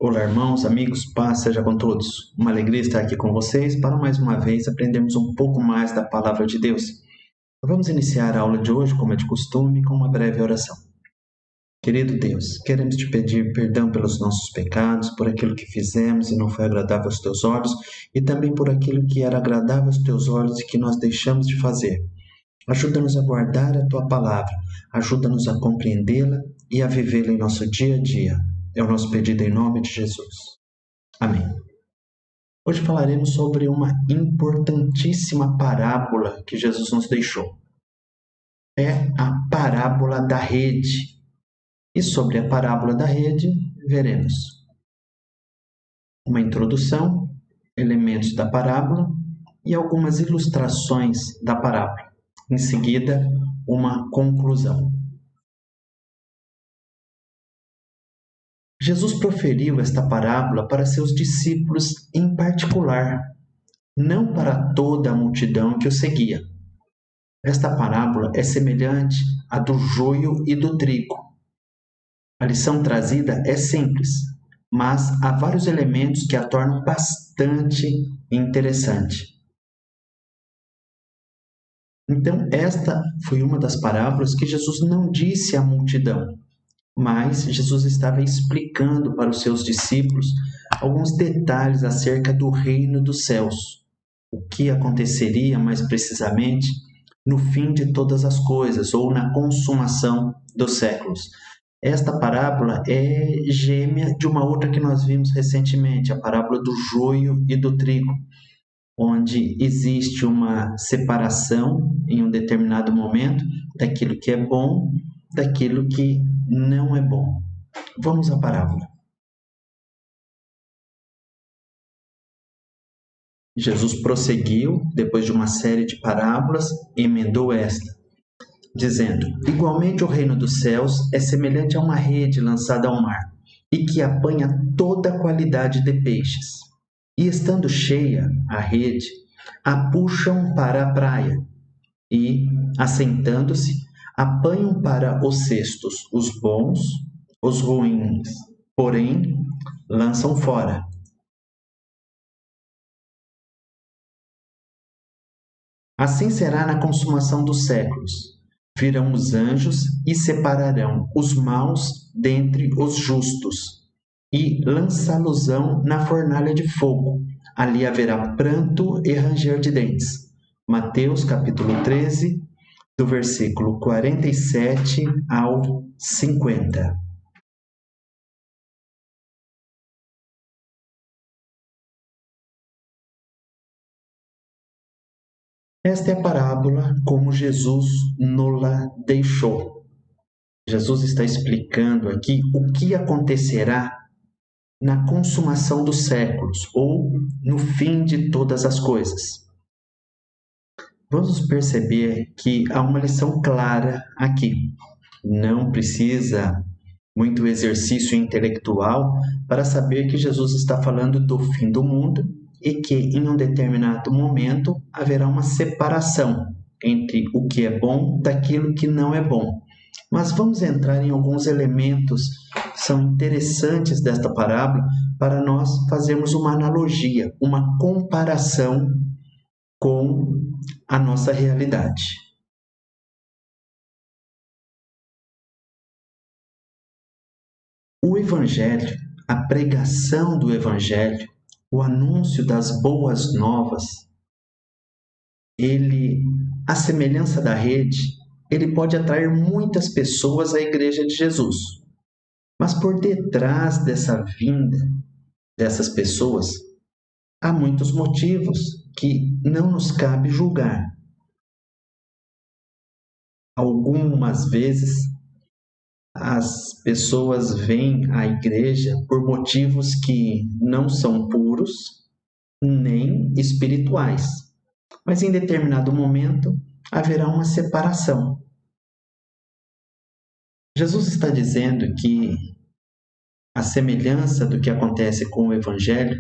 Olá, irmãos, amigos, paz seja com todos. Uma alegria estar aqui com vocês para mais uma vez aprendermos um pouco mais da Palavra de Deus. Vamos iniciar a aula de hoje, como é de costume, com uma breve oração. Querido Deus, queremos te pedir perdão pelos nossos pecados, por aquilo que fizemos e não foi agradável aos teus olhos, e também por aquilo que era agradável aos teus olhos e que nós deixamos de fazer. Ajuda-nos a guardar a tua palavra, ajuda-nos a compreendê-la e a vivê-la em nosso dia a dia. É o nosso pedido em nome de Jesus. Amém. Hoje falaremos sobre uma importantíssima parábola que Jesus nos deixou. É a parábola da rede. E sobre a parábola da rede, veremos uma introdução, elementos da parábola e algumas ilustrações da parábola. Em seguida, uma conclusão. Jesus proferiu esta parábola para seus discípulos em particular, não para toda a multidão que o seguia. Esta parábola é semelhante à do joio e do trigo. A lição trazida é simples, mas há vários elementos que a tornam bastante interessante. Então, esta foi uma das parábolas que Jesus não disse à multidão, mas Jesus estava explicando para os seus discípulos alguns detalhes acerca do reino dos céus, o que aconteceria mais precisamente no fim de todas as coisas ou na consumação dos séculos. Esta parábola é gêmea de uma outra que nós vimos recentemente, a parábola do joio e do trigo, onde existe uma separação em um determinado momento daquilo que é bom, daquilo que não é bom. Vamos à parábola. Jesus prosseguiu, depois de uma série de parábolas, emendou esta, dizendo: igualmente o reino dos céus é semelhante a uma rede lançada ao mar, e que apanha toda a qualidade de peixes. E estando cheia a rede, a puxam para a praia, e, assentando-se, apanham para os cestos os bons, os ruins, porém, lançam fora. Assim será na consumação dos séculos. Virão os anjos e separarão os maus dentre os justos, e lançá-los-ão na fornalha de fogo. Ali haverá pranto e ranger de dentes. Mateus capítulo 13, do versículo 47 ao 50. Esta é a parábola como Jesus nos-la deixou. Jesus está explicando aqui o que acontecerá na consumação dos séculos ou no fim de todas as coisas. Vamos perceber que há uma lição clara aqui. Não precisa muito exercício intelectual para saber que Jesus está falando do fim do mundo e que em um determinado momento haverá uma separação entre o que é bom daquilo que não é bom. Mas vamos entrar em alguns elementos que são interessantes desta parábola para nós fazermos uma analogia, uma comparação com a nossa realidade. O Evangelho, a pregação do Evangelho, o anúncio das boas novas, à semelhança da rede, ele pode atrair muitas pessoas à Igreja de Jesus. Mas por detrás dessa vinda dessas pessoas, há muitos motivos que não nos cabe julgar. Algumas vezes, as pessoas vêm à igreja por motivos que não são puros nem espirituais. Mas em determinado momento haverá uma separação. Jesus está dizendo que, à semelhança do que acontece com o Evangelho,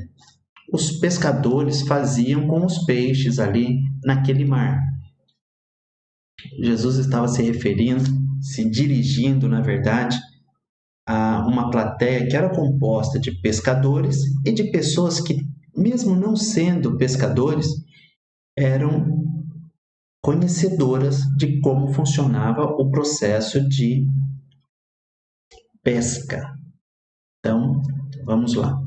os pescadores faziam com os peixes ali naquele mar. Jesus estava se referindo, se dirigindo, na verdade, uma plateia que era composta de pescadores e de pessoas que, mesmo não sendo pescadores, eram conhecedoras de como funcionava o processo de pesca. Então, vamos lá.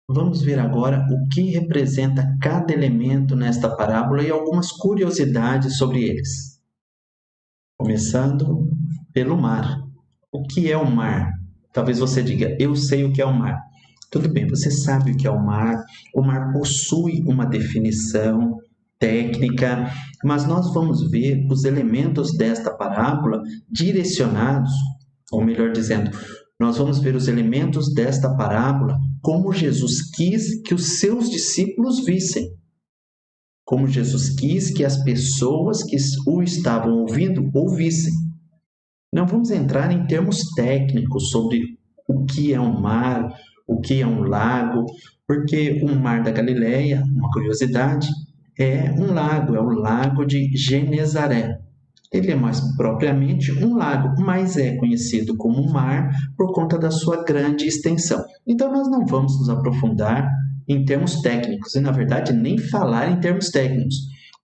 Vamos ver agora o que representa cada elemento nesta parábola e algumas curiosidades sobre eles. Começando pelo mar. O que é o mar? Talvez você diga, eu sei o que é o mar. Tudo bem, você sabe o que é o mar. O mar possui uma definição técnica, mas nós vamos ver os elementos desta parábola direcionados, ou melhor dizendo, nós vamos ver os elementos desta parábola como Jesus quis que os seus discípulos vissem. Como Jesus quis que as pessoas que o estavam ouvindo ouvissem. Não vamos entrar em termos técnicos sobre o que é um mar, o que é um lago, porque o Mar da Galileia, uma curiosidade, é um lago, é o Lago de Genezaré. Ele é mais propriamente um lago, mas é conhecido como mar por conta da sua grande extensão. Então, nós não vamos nos aprofundar em termos técnicos, e na verdade nem falar em termos técnicos.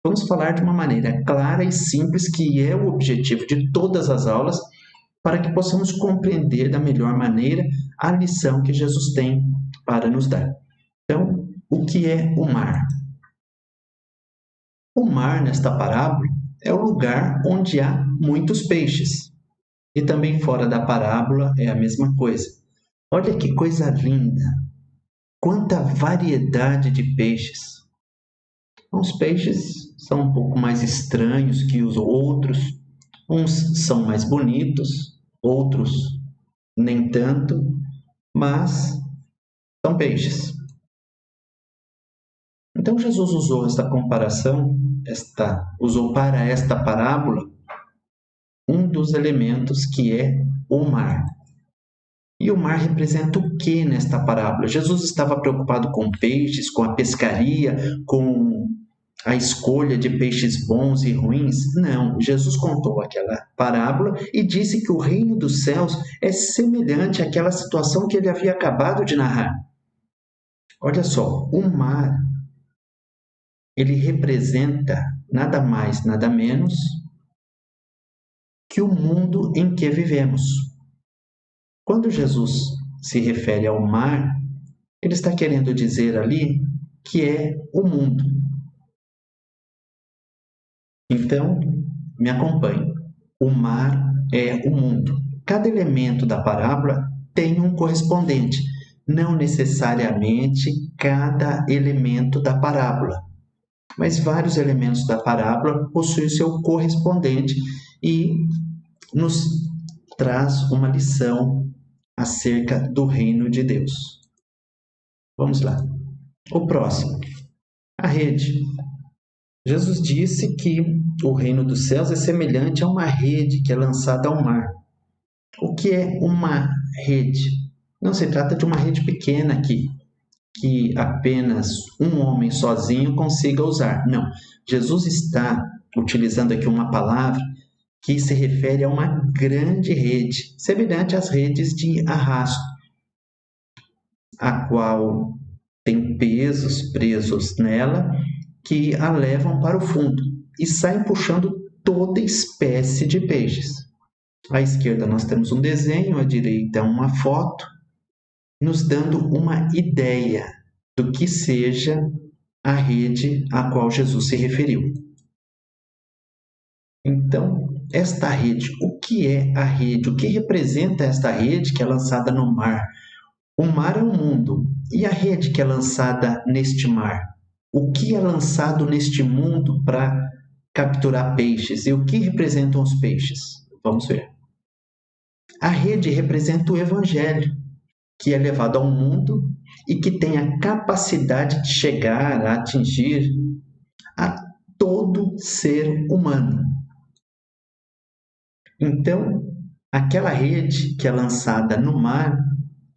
Vamos falar de uma maneira clara e simples, que é o objetivo de todas as aulas, para que possamos compreender da melhor maneira a lição que Jesus tem para nos dar. Então, o que é o mar? O mar, nesta parábola, é o lugar onde há muitos peixes. E também fora da parábola é a mesma coisa. Olha que coisa linda! Quanta variedade de peixes! Uns peixes são um pouco mais estranhos que os outros, uns são mais bonitos, outros nem tanto, mas são peixes. Então Jesus usou esta comparação, usou para esta parábola um dos elementos que é o mar. E o mar representa o que nesta parábola? Jesus estava preocupado com peixes, com a pescaria, com a escolha de peixes bons e ruins? Não, Jesus contou aquela parábola e disse que o reino dos céus é semelhante àquela situação que ele havia acabado de narrar. Olha só, o mar, ele representa nada mais, nada menos que o mundo em que vivemos. Quando Jesus se refere ao mar, ele está querendo dizer ali que é o mundo. Então, me acompanhe. O mar é o mundo. Cada elemento da parábola tem um correspondente. Não necessariamente cada elemento da parábola, mas vários elementos da parábola possuem o seu correspondente e nos traz uma lição acerca do reino de Deus. Vamos lá. O próximo, a rede. Jesus disse que o reino dos céus é semelhante a uma rede que é lançada ao mar. O que é uma rede? Não se trata de uma rede pequena que apenas um homem sozinho consiga usar. Não. Jesus está utilizando aqui uma palavra que se refere a uma grande rede, semelhante às redes de arrasto, a qual tem pesos presos nela que a levam para o fundo e saem puxando toda espécie de peixes. À esquerda nós temos um desenho, à direita uma foto, nos dando uma ideia do que seja a rede a qual Jesus se referiu. Então, esta rede, o que é a rede? O que representa esta rede que é lançada no mar? O mar é o mundo. E a rede que é lançada neste mar? O que é lançado neste mundo para capturar peixes? E o que representam os peixes? Vamos ver. A rede representa o Evangelho, que é levado ao mundo e que tem a capacidade de chegar a atingir a todo ser humano. Então, aquela rede que é lançada no mar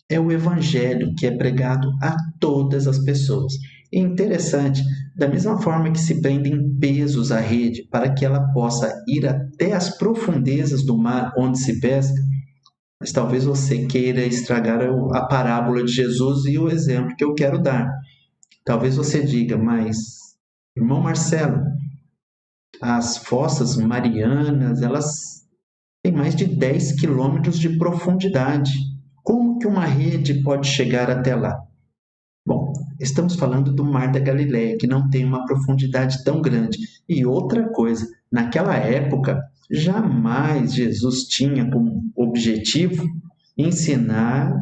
é o Evangelho que é pregado a todas as pessoas. E interessante, da mesma forma que se prendem pesos à rede para que ela possa ir até as profundezas do mar onde se pesca, Mas talvez você queira estragar a parábola de Jesus e o exemplo que eu quero dar. Talvez você diga, mas, irmão Marcelo, as fossas marianas, elas têm mais de 10 quilômetros de profundidade. Como que uma rede pode chegar até lá? Bom, estamos falando do Mar da Galileia, que não tem uma profundidade tão grande. E outra coisa, naquela época, jamais Jesus tinha como objetivo ensinar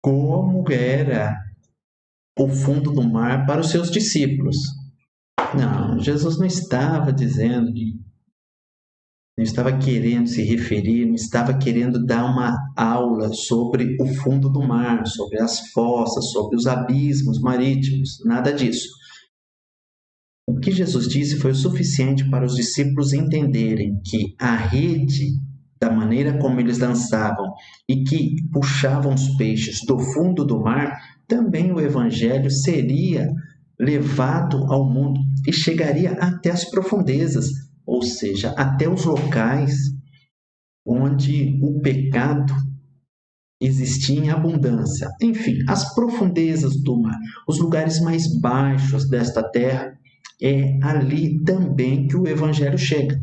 como era o fundo do mar para os seus discípulos. Não, Jesus não estava dizendo, não estava querendo se referir, não estava querendo dar uma aula sobre o fundo do mar, sobre as fossas, sobre os abismos marítimos, nada disso. O que Jesus disse foi o suficiente para os discípulos entenderem que a rede, da maneira como eles lançavam e que puxavam os peixes do fundo do mar, também o evangelho seria levado ao mundo e chegaria até as profundezas, ou seja, até os locais onde o pecado existia em abundância. Enfim, as profundezas do mar, os lugares mais baixos desta terra, é ali também que o evangelho chega.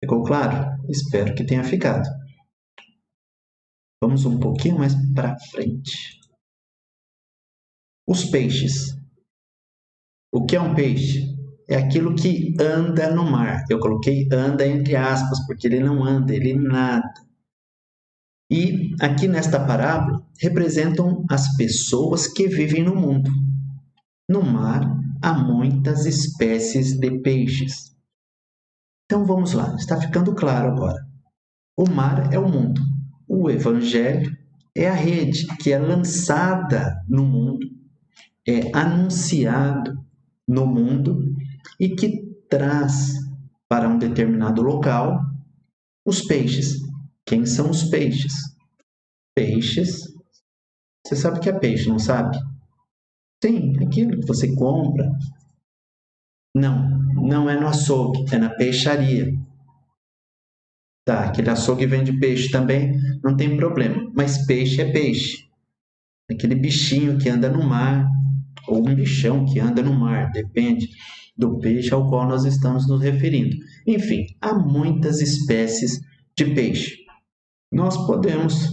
Ficou claro? Espero que tenha ficado. Vamos um pouquinho mais para frente. Os peixes. O que é um peixe? É aquilo que anda no mar. Eu coloquei anda entre aspas, porque ele não anda, ele nada. E aqui nesta parábola representam as pessoas que vivem no mundo. No mar há muitas espécies de peixes. Então vamos lá, está ficando claro agora. O mar é o mundo. O evangelho é a rede que é lançada no mundo, é anunciado no mundo e que traz para um determinado local os peixes. Quem são os peixes? Peixes. Você sabe o que é peixe, não sabe? Sim, aquilo que você compra. Não é no açougue, é na peixaria. Tá, aquele açougue vende peixe também, não tem problema. Mas peixe é peixe. Aquele bichinho que anda no mar, ou um bichão que anda no mar, depende do peixe ao qual nós estamos nos referindo. Enfim, há muitas espécies de peixe. Nós podemos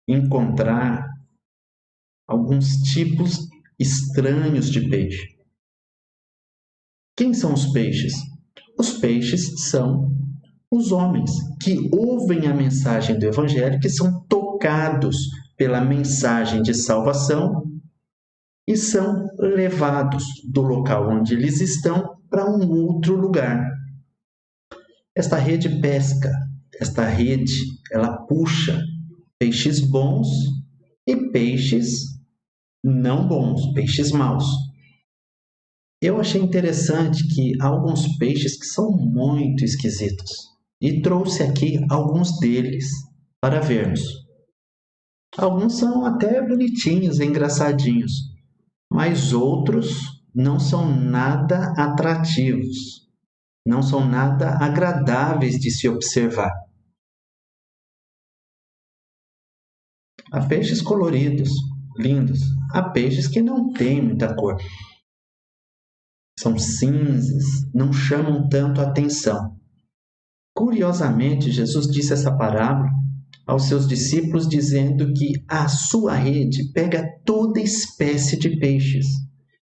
encontrar alguns tipos estranhos de peixe. Quem são os peixes? Os peixes são os homens que ouvem a mensagem do Evangelho, que são tocados pela mensagem de salvação e são levados do local onde eles estão para um outro lugar. Esta rede pesca, esta rede, ela puxa peixes bons e peixes não bons, peixes maus. Eu achei interessante que há alguns peixes que são muito esquisitos e trouxe aqui alguns deles para vermos. Alguns são até bonitinhos, engraçadinhos, mas outros não são nada atrativos, não são nada agradáveis de se observar. Há peixes coloridos, lindos, há peixes que não têm muita cor. São cinzas, não chamam tanto a atenção. Curiosamente, Jesus disse essa parábola aos seus discípulos dizendo que a sua rede pega toda espécie de peixes.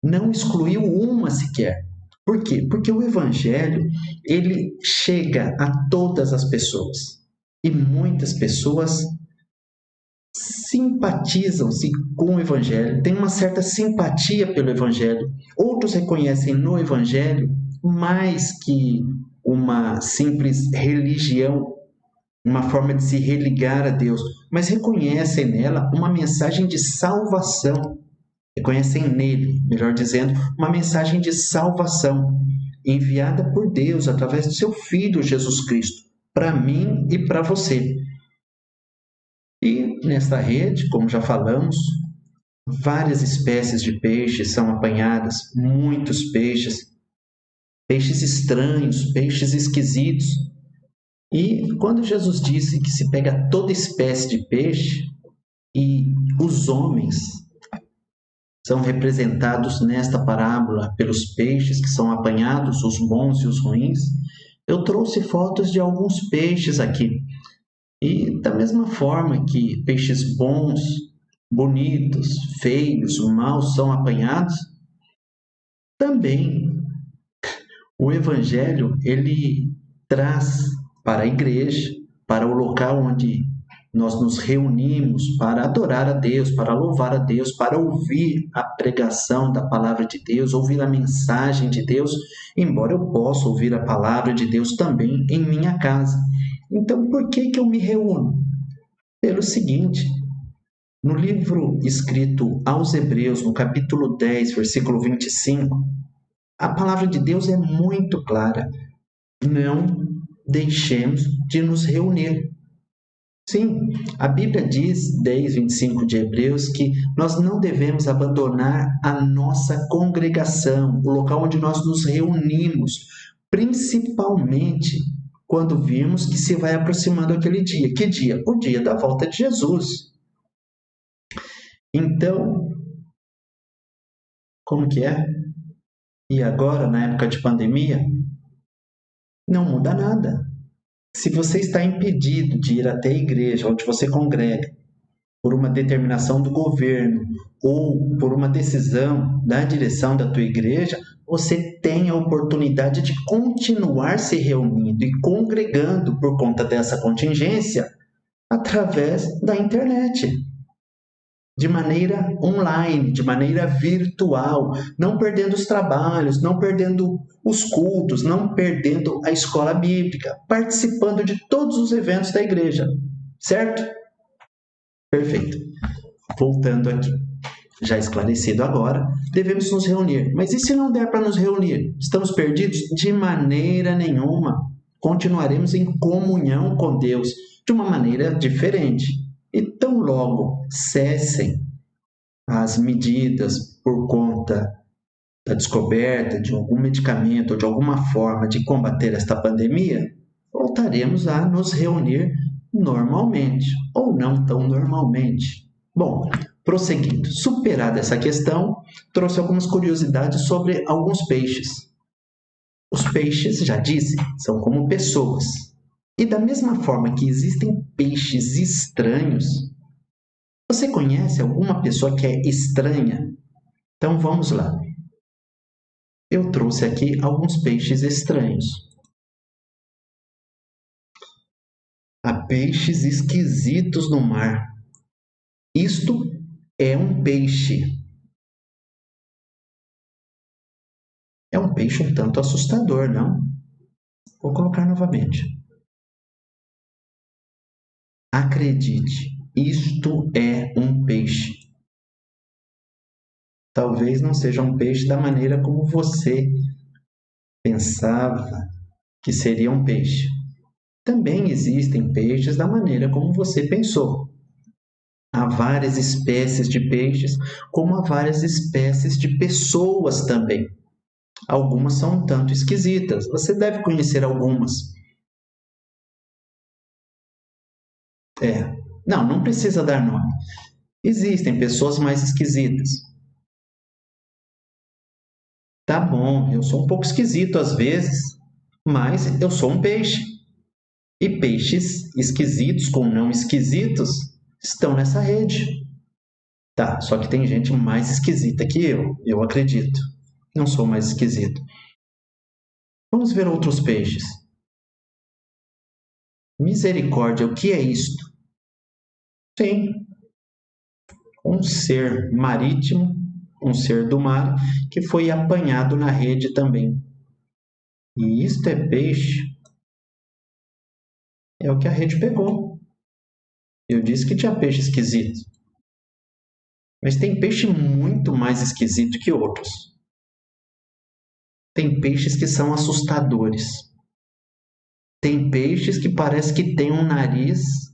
Não excluiu uma sequer. Por quê? Porque o evangelho, ele chega a todas as pessoas. E muitas pessoas simpatizam-se com o evangelho, têm uma certa simpatia pelo evangelho. Outros reconhecem no evangelho mais que uma simples religião, uma forma de se religar a Deus, mas reconhecem nela uma mensagem de salvação. Reconhecem nele, melhor dizendo, uma mensagem de salvação enviada por Deus através do seu Filho Jesus Cristo, para mim e para você. E nesta rede, como já falamos, várias espécies de peixes são apanhadas, muitos peixes, peixes estranhos, peixes esquisitos. E quando Jesus disse que se pega toda espécie de peixe, e os homens são representados nesta parábola pelos peixes que são apanhados, os bons e os ruins, eu trouxe fotos de alguns peixes aqui. E da mesma forma que peixes bons, bonitos, feios, maus são apanhados, também o Evangelho ele traz para a igreja, para o local onde nós nos reunimos para adorar a Deus, para louvar a Deus, para ouvir a pregação da palavra de Deus, ouvir a mensagem de Deus, embora eu possa ouvir a palavra de Deus também em minha casa. Então, por que eu me reúno? Pelo seguinte, no livro escrito aos Hebreus, no capítulo 10, versículo 25, a palavra de Deus é muito clara. Não deixemos de nos reunir. Sim, a Bíblia diz, 10, 25 de Hebreus, que nós não devemos abandonar a nossa congregação, o local onde nós nos reunimos, principalmente quando vimos que se vai aproximando aquele dia. Que dia? O dia da volta de Jesus. Então, como que é? E agora, na época de pandemia, não muda nada. Se você está impedido de ir até a igreja onde você congrega por uma determinação do governo ou por uma decisão da direção da tua igreja, você tem a oportunidade de continuar se reunindo e congregando por conta dessa contingência através da internet. De maneira online, de maneira virtual, não perdendo os trabalhos, não perdendo os cultos, não perdendo a escola bíblica, participando de todos os eventos da igreja, certo? Perfeito. Voltando aqui, já esclarecido agora, devemos nos reunir. Mas e se não der para nos reunir? Estamos perdidos? De maneira nenhuma. Continuaremos em comunhão com Deus de uma maneira diferente. E tão logo cessem as medidas por conta da descoberta de algum medicamento ou de alguma forma de combater esta pandemia, voltaremos a nos reunir normalmente, ou não tão normalmente. Bom, prosseguindo, superada essa questão, trouxe algumas curiosidades sobre alguns peixes. Os peixes, já disse, são como pessoas. E da mesma forma que existem peixes estranhos, você conhece alguma pessoa que é estranha? Então vamos lá. Eu trouxe aqui alguns peixes estranhos. Há peixes esquisitos no mar. Isto é um peixe. É um peixe um tanto assustador, não? Vou colocar novamente. Acredite, isto é um peixe. Talvez não seja um peixe da maneira como você pensava que seria um peixe. Também existem peixes da maneira como você pensou. Há várias espécies de peixes, como há várias espécies de pessoas também. Algumas são um tanto esquisitas. Você deve conhecer algumas. Não precisa dar nome. Existem pessoas mais esquisitas. Tá bom, eu sou um pouco esquisito às vezes, mas eu sou um peixe. E peixes esquisitos com não esquisitos estão nessa rede. Tá, só que tem gente mais esquisita que eu acredito. Não sou mais esquisito. Vamos ver outros peixes. Misericórdia, o que é isto? Sim, um ser marítimo, um ser do mar, que foi apanhado na rede também. E isto é peixe? É o que a rede pegou. Eu disse que tinha peixe esquisito. Mas tem peixe muito mais esquisito que outros. Tem peixes que são assustadores. Tem peixes que parece que tem um nariz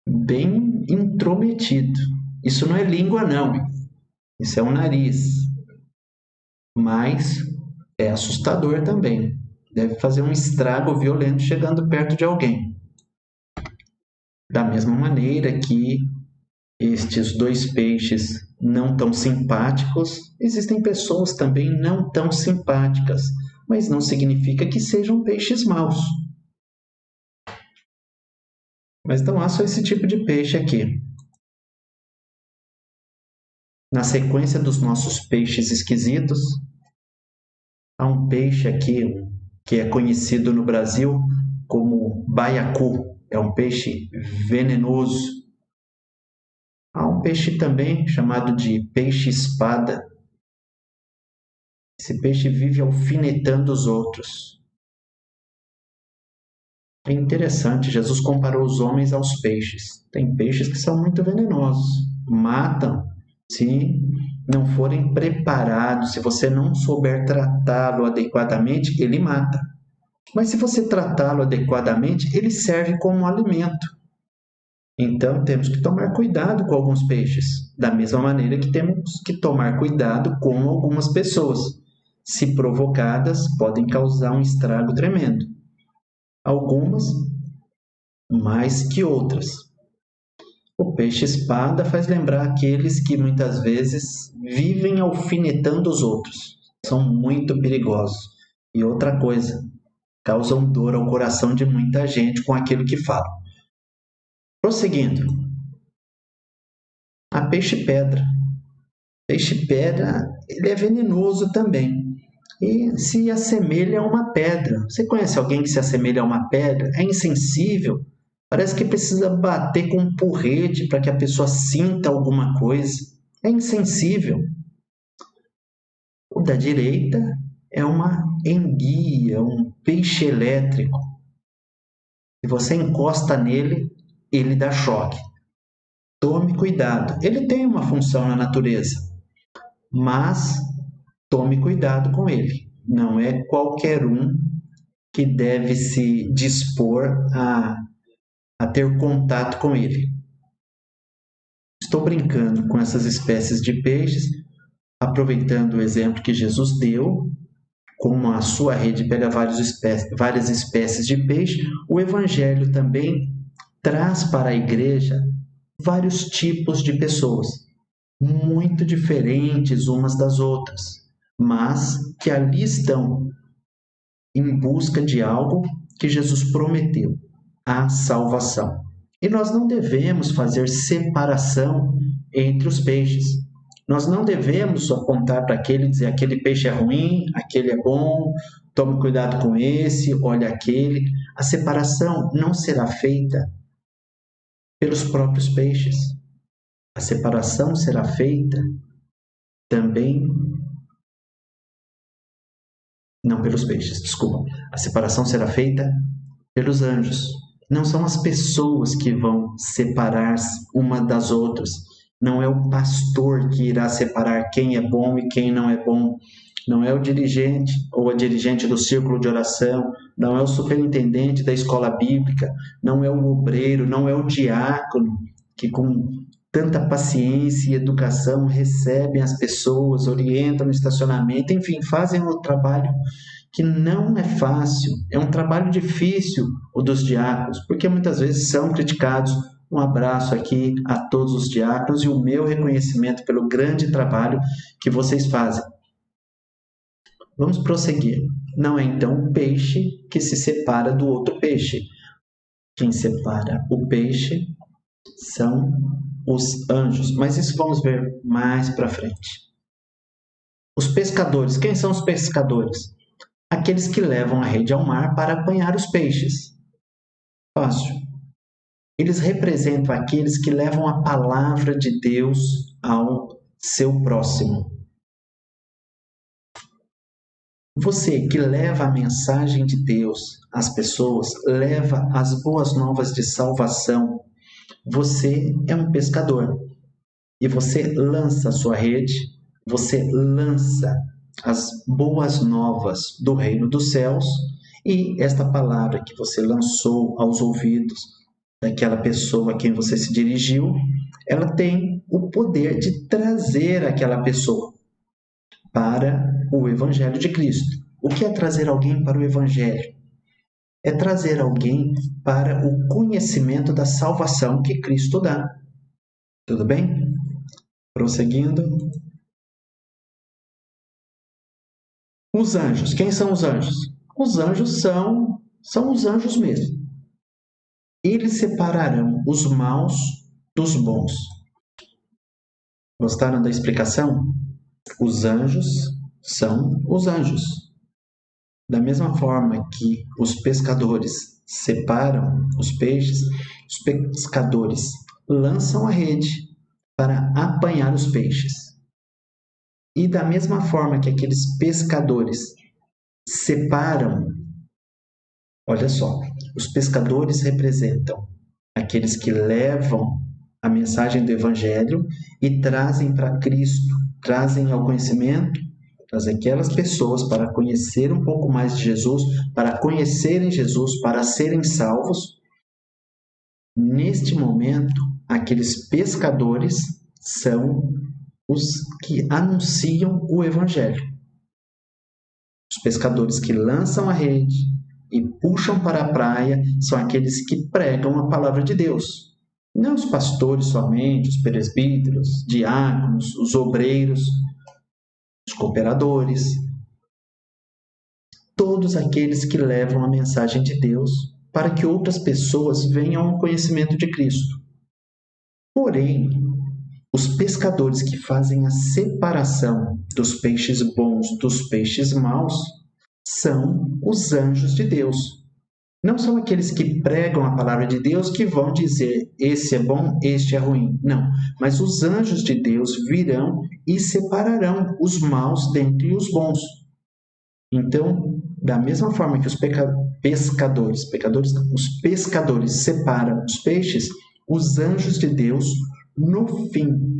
bem intrometido. Isso não é língua, não. Isso é um nariz. Mas é assustador também. deve fazer um estrago violento chegando perto de alguém. Da mesma maneira que estes dois peixes não tão simpáticos, existem pessoas também não tão simpáticas, mas não significa que sejam peixes maus. Mas não há só esse tipo de peixe aqui. Na sequência dos nossos peixes esquisitos, há um peixe aqui que é conhecido no Brasil como baiacu. É um peixe venenoso. Há um peixe também chamado de peixe-espada. Esse peixe vive alfinetando os outros. É interessante, Jesus comparou os homens aos peixes. Tem peixes que são muito venenosos, matam se não forem preparados, se você não souber tratá-lo adequadamente, ele mata. Mas se você tratá-lo adequadamente, ele serve como alimento. Então temos que tomar cuidado com alguns peixes, da mesma maneira que temos que tomar cuidado com algumas pessoas. Se provocadas, podem causar um estrago tremendo. Algumas mais que outras. O peixe-espada faz lembrar aqueles que muitas vezes vivem alfinetando os outros. São muito perigosos. E outra coisa, causam dor ao coração de muita gente com aquilo que falam. Prosseguindo. A peixe-pedra. Peixe-pedra, ele é venenoso também. E se assemelha a uma pedra. Você conhece alguém que se assemelha a uma pedra? É insensível. Parece que precisa bater com um porrete para que a pessoa sinta alguma coisa. É insensível. O da direita é uma enguia, um peixe elétrico. Se você encosta nele, ele dá choque. Tome cuidado. Ele tem uma função na natureza, mas tome cuidado com ele. Não é qualquer um que deve se dispor a ter contato com ele. Estou brincando com essas espécies de peixes, aproveitando o exemplo que Jesus deu, como a sua rede pega várias espécies de peixe, o Evangelho também traz para a igreja vários tipos de pessoas, muito diferentes umas das outras, mas que ali estão em busca de algo que Jesus prometeu, a salvação. E nós não devemos fazer separação entre os peixes. Nós não devemos apontar para aquele e dizer aquele peixe é ruim, aquele é bom, tome cuidado com esse, olha aquele. A separação não será feita pelos próprios peixes. A separação será feita também... Não pelos peixes, desculpa. A separação será feita pelos anjos. Não são as pessoas que vão separar uma das outras. Não é o pastor que irá separar quem é bom e quem não é bom. Não é o dirigente ou a dirigente do círculo de oração. Não é o superintendente da escola bíblica. Não é o obreiro, não é o diácono que com tanta paciência e educação recebem as pessoas, orientam no estacionamento, enfim, fazem um trabalho que não é fácil, é um trabalho difícil o dos diáconos, porque muitas vezes são criticados. Um abraço aqui a todos os diáconos e o meu reconhecimento pelo grande trabalho que vocês fazem. Vamos prosseguir. Não é então o peixe que se separa do outro peixe. Quem separa o peixe são os anjos, mas isso vamos ver mais para frente. Os pescadores. Quem são os pescadores? Aqueles que levam a rede ao mar para apanhar os peixes. Fácil. Eles representam aqueles que levam a palavra de Deus ao seu próximo. Você que leva a mensagem de Deus às pessoas, leva as boas novas de salvação, você é um pescador. E você lança a sua rede, você lança as boas novas do reino dos céus, e esta palavra que você lançou aos ouvidos daquela pessoa a quem você se dirigiu, ela tem o poder de trazer aquela pessoa para o Evangelho de Cristo. O que é trazer alguém para o Evangelho? É trazer alguém para o conhecimento da salvação que Cristo dá. Tudo bem? Prosseguindo. Os anjos. Quem são os anjos? Os anjos são os anjos mesmo. Eles separarão os maus dos bons. Gostaram da explicação? Os anjos são os anjos. Da mesma forma que os pescadores separam os peixes, os pescadores lançam a rede para apanhar os peixes. E da mesma forma que aqueles pescadores separam, olha só, os pescadores representam aqueles que levam a mensagem do Evangelho e trazem para Cristo, trazem ao conhecimento, trazem aquelas pessoas para conhecer um pouco mais de Jesus, para conhecerem Jesus, para serem salvos. Neste momento, aqueles pescadores são os que anunciam o Evangelho. Os pescadores que lançam a rede e puxam para a praia são aqueles que pregam a palavra de Deus. Não os pastores somente, os presbíteros, diáconos, os obreiros, os cooperadores. Todos aqueles que levam a mensagem de Deus para que outras pessoas venham ao conhecimento de Cristo. Porém, os pescadores que fazem a separação dos peixes bons dos peixes maus são os anjos de Deus. Não são aqueles que pregam a palavra de Deus que vão dizer esse é bom, este é ruim. Não, mas os anjos de Deus virão e separarão os maus dentre os bons. Então, da mesma forma que os pescadores separam os peixes, os anjos de Deus, no fim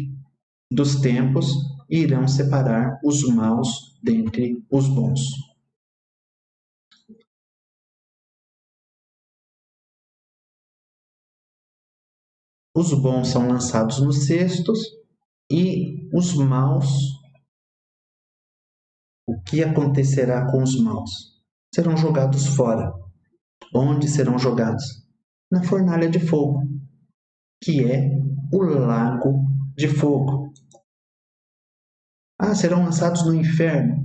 dos tempos, irão separar os maus dentre os bons. Os bons são lançados nos cestos e os maus, o que acontecerá com os maus? Serão jogados fora. Onde serão jogados? Na fornalha de fogo, que é o lago de fogo. Serão lançados no inferno?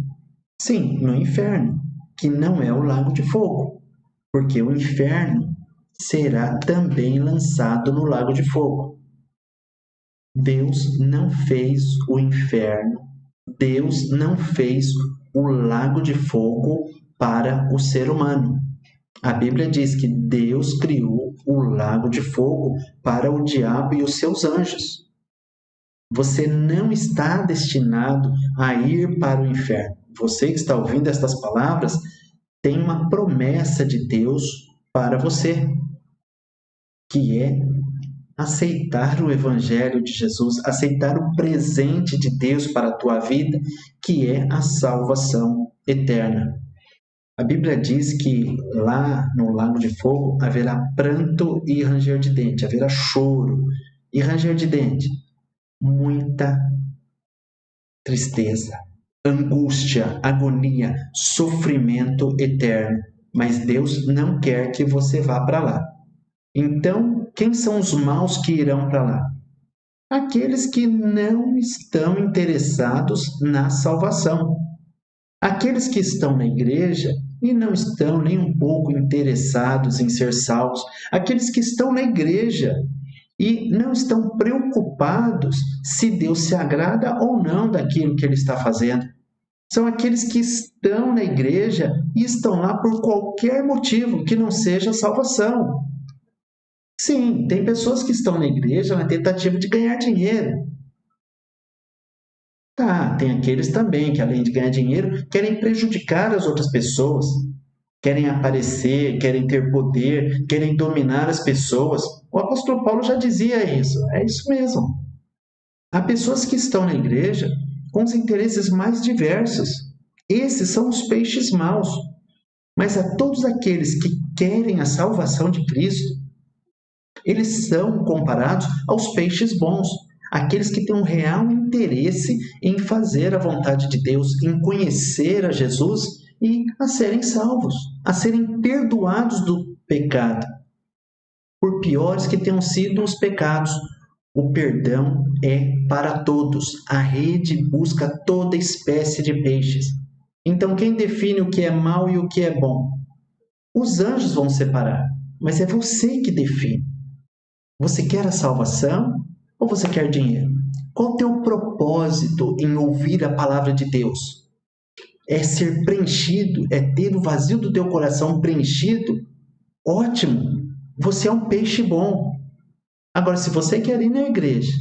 Sim, no inferno, que não é o lago de fogo, porque o inferno será também lançado no lago de fogo. Deus não fez o inferno, Deus não fez o lago de fogo para o ser humano. A Bíblia diz que Deus criou o lago de fogo para o diabo e os seus anjos. Você não está destinado a ir para o inferno. Você que está ouvindo estas palavras tem uma promessa de Deus para você, que é aceitar o Evangelho de Jesus, aceitar o presente de Deus para a tua vida, que é a salvação eterna. A Bíblia diz que lá no lago de fogo haverá pranto e ranger de dente, haverá choro e ranger de dente, muita tristeza, angústia, agonia, sofrimento eterno. Mas Deus não quer que você vá para lá. Então, quem são os maus que irão para lá? Aqueles que não estão interessados na salvação. Aqueles que estão na igreja e não estão nem um pouco interessados em ser salvos. Aqueles que estão na igreja e não estão preocupados se Deus se agrada ou não daquilo que Ele está fazendo. São aqueles que estão na igreja e estão lá por qualquer motivo que não seja salvação. Sim, tem pessoas que estão na igreja na tentativa de ganhar dinheiro. Tem aqueles também que, além de ganhar dinheiro, querem prejudicar as outras pessoas, querem aparecer, querem ter poder, querem dominar as pessoas. O apóstolo Paulo já dizia isso, é isso mesmo. Há pessoas que estão na igreja com os interesses mais diversos. Esses são os peixes maus. Mas a todos aqueles que querem a salvação de Cristo, eles são comparados aos peixes bons, aqueles que têm um real interesse em fazer a vontade de Deus, em conhecer a Jesus e a serem salvos, a serem perdoados do pecado. Por piores que tenham sido os pecados, o perdão é para todos. A rede busca toda espécie de peixes. Então, quem define o que é mal e o que é bom? Os anjos vão separar, mas é você que define. Você quer a salvação ou você quer dinheiro? Qual o teu propósito em ouvir a palavra de Deus? É ser preenchido? É ter o vazio do teu coração preenchido? Ótimo! Você é um peixe bom. Agora, se você quer ir na igreja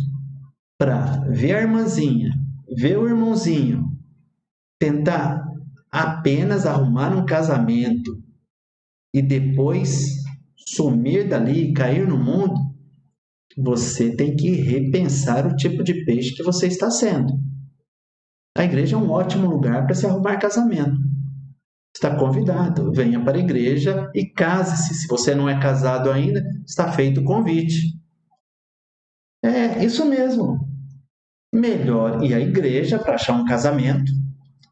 para ver a irmãzinha, ver o irmãozinho, tentar apenas arrumar um casamento e depois sumir dali e cair no mundo, você tem que repensar o tipo de peixe que você está sendo. A igreja é um ótimo lugar para se arrumar casamento. Está convidado, venha para a igreja e case-se. Se você não é casado ainda, está feito o convite. É isso mesmo. Melhor ir à igreja para achar um casamento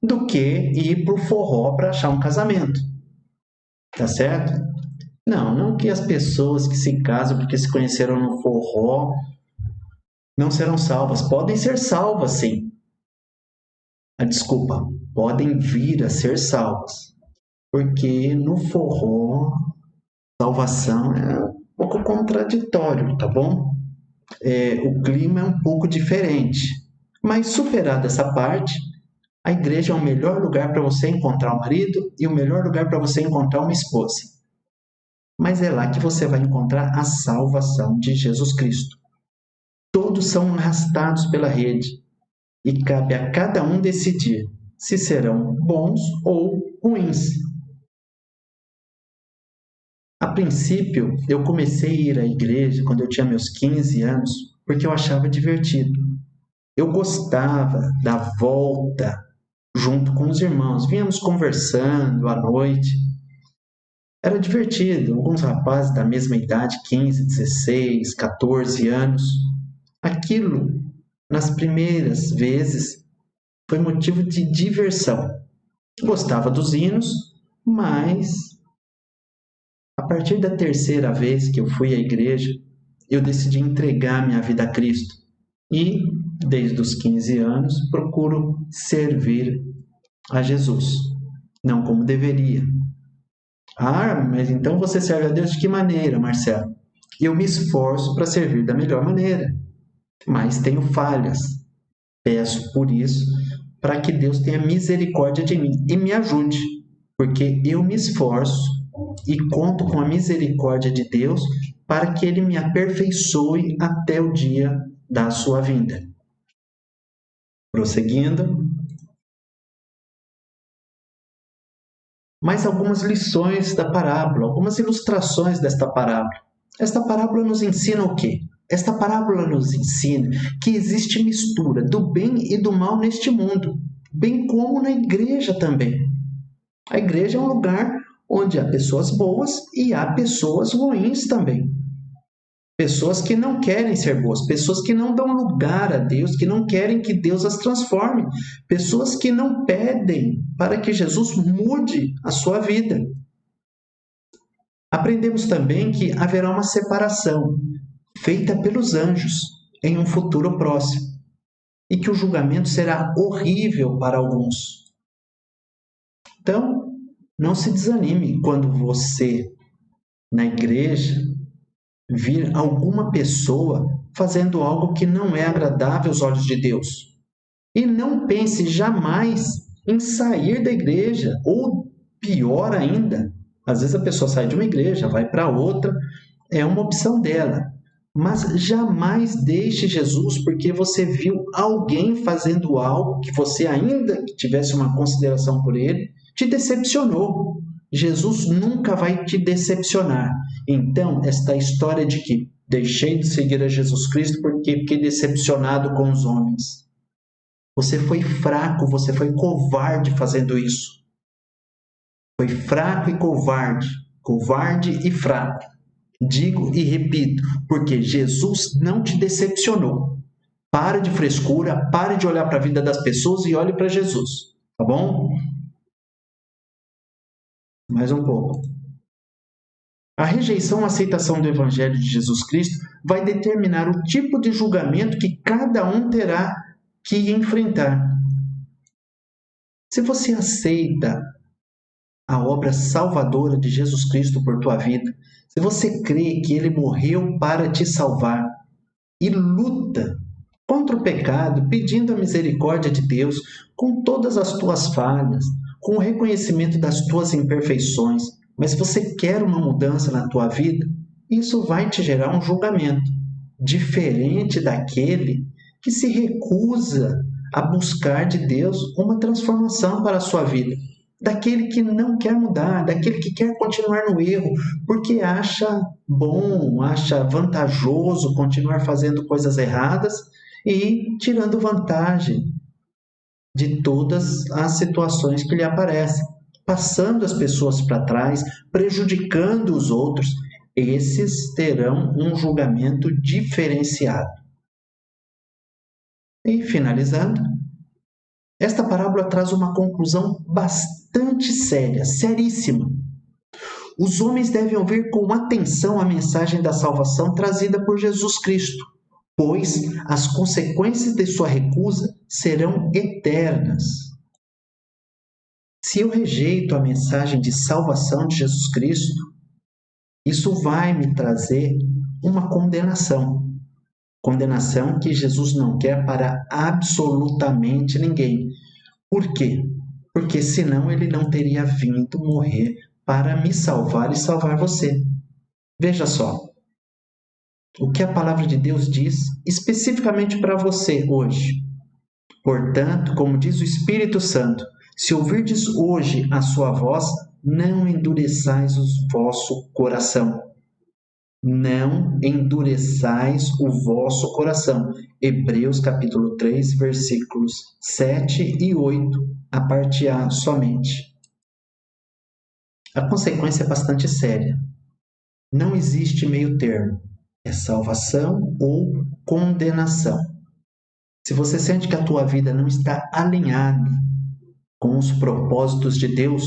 do que ir para o forró para achar um casamento. Tá certo? Não que as pessoas que se casam porque se conheceram no forró não serão salvas. Podem ser salvas, sim. Desculpa, podem vir a ser salvas. Porque no forró, salvação é um pouco contraditório, tá bom? O clima é um pouco diferente. Mas superada essa parte, a igreja é o melhor lugar para você encontrar um marido e o melhor lugar para você encontrar uma esposa. Mas é lá que você vai encontrar a salvação de Jesus Cristo. Todos são arrastados pela rede e cabe a cada um decidir se serão bons ou ruins. A princípio, eu comecei a ir à igreja quando eu tinha meus 15 anos porque eu achava divertido. Eu gostava da volta junto com os irmãos. Vínhamos conversando à noite. Era divertido. Alguns rapazes da mesma idade, 15, 16, 14 anos. Aquilo, nas primeiras vezes, foi motivo de diversão. Gostava dos hinos, mas a partir da terceira vez que eu fui à igreja, eu decidi entregar minha vida a Cristo. E, desde os 15 anos, procuro servir a Jesus. Não como deveria. Mas então você serve a Deus de que maneira, Marcelo? Eu me esforço para servir da melhor maneira, mas tenho falhas. Peço por isso para que Deus tenha misericórdia de mim e me ajude, porque eu me esforço e conto com a misericórdia de Deus para que Ele me aperfeiçoe até o dia da sua vinda. Prosseguindo. Mais algumas lições da parábola, algumas ilustrações desta parábola. Esta parábola nos ensina o quê? Esta parábola nos ensina que existe mistura do bem e do mal neste mundo, bem como na igreja também. A igreja é um lugar onde há pessoas boas e há pessoas ruins também. Pessoas que não querem ser boas, pessoas que não dão lugar a Deus, que não querem que Deus as transforme, pessoas que não pedem para que Jesus mude a sua vida. Aprendemos também que haverá uma separação feita pelos anjos em um futuro próximo e que o julgamento será horrível para alguns. Então, não se desanime quando você, na igreja, vir alguma pessoa fazendo algo que não é agradável aos olhos de Deus. E não pense jamais em sair da igreja, ou pior ainda, às vezes a pessoa sai de uma igreja, vai para outra, é uma opção dela. Mas jamais deixe Jesus porque você viu alguém fazendo algo que você, ainda que tivesse uma consideração por ele, te decepcionou. Jesus nunca vai te decepcionar. Então, esta história de que deixei de seguir a Jesus Cristo porque fiquei decepcionado com os homens. Você foi fraco, você foi covarde fazendo isso. Foi fraco e covarde, covarde e fraco. Digo e repito, porque Jesus não te decepcionou. Pare de frescura, pare de olhar para a vida das pessoas e olhe para Jesus, tá bom? Mais um pouco. A rejeição à aceitação do Evangelho de Jesus Cristo vai determinar o tipo de julgamento que cada um terá que enfrentar. Se você aceita a obra salvadora de Jesus Cristo por tua vida, se você crê que Ele morreu para te salvar e luta contra o pecado, pedindo a misericórdia de Deus, com todas as tuas falhas, com o reconhecimento das tuas imperfeições, mas se você quer uma mudança na tua vida, isso vai te gerar um julgamento, diferente daquele que se recusa a buscar de Deus uma transformação para a sua vida. Daquele que não quer mudar, daquele que quer continuar no erro, porque acha bom, acha vantajoso continuar fazendo coisas erradas e tirando vantagem de todas as situações que lhe aparecem, passando as pessoas para trás, prejudicando os outros. Esses terão um julgamento diferenciado. E finalizando, esta parábola traz uma conclusão bastante séria, seríssima. Os homens devem ouvir com atenção a mensagem da salvação trazida por Jesus Cristo, pois as consequências de sua recusa serão eternas. Se eu rejeito a mensagem de salvação de Jesus Cristo, isso vai me trazer uma condenação. Condenação que Jesus não quer para absolutamente ninguém. Por quê? Porque senão ele não teria vindo morrer para me salvar e salvar você. Veja só, o que a palavra de Deus diz especificamente para você hoje. Portanto, como diz o Espírito Santo, se ouvirdes hoje a sua voz, não endureçais o vosso coração. Não endureçais o vosso coração. Hebreus capítulo 3, versículos 7 e 8, a parte A somente. A consequência é bastante séria. Não existe meio termo. É salvação ou condenação. Se você sente que a tua vida não está alinhada com os propósitos de Deus,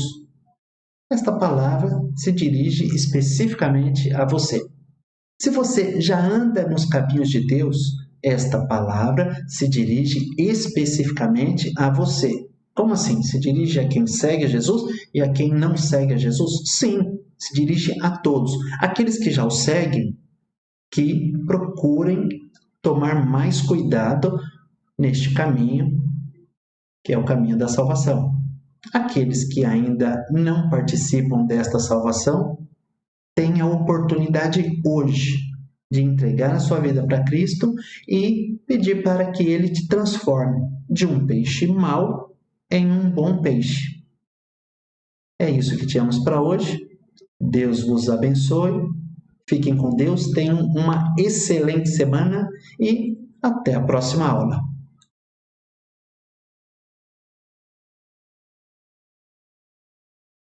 esta palavra se dirige especificamente a você. Se você já anda nos caminhos de Deus, esta palavra se dirige especificamente a você. Como assim? Se dirige a quem segue a Jesus e a quem não segue a Jesus? Sim, se dirige a todos. Aqueles que já o seguem, que procurem tomar mais cuidado neste caminho, que é o caminho da salvação. Aqueles que ainda não participam desta salvação, têm a oportunidade hoje de entregar a sua vida para Cristo e pedir para que Ele te transforme de um peixe mau em um bom peixe. É isso que tínhamos para hoje. Deus vos abençoe. Fiquem com Deus, tenham uma excelente semana e até a próxima aula.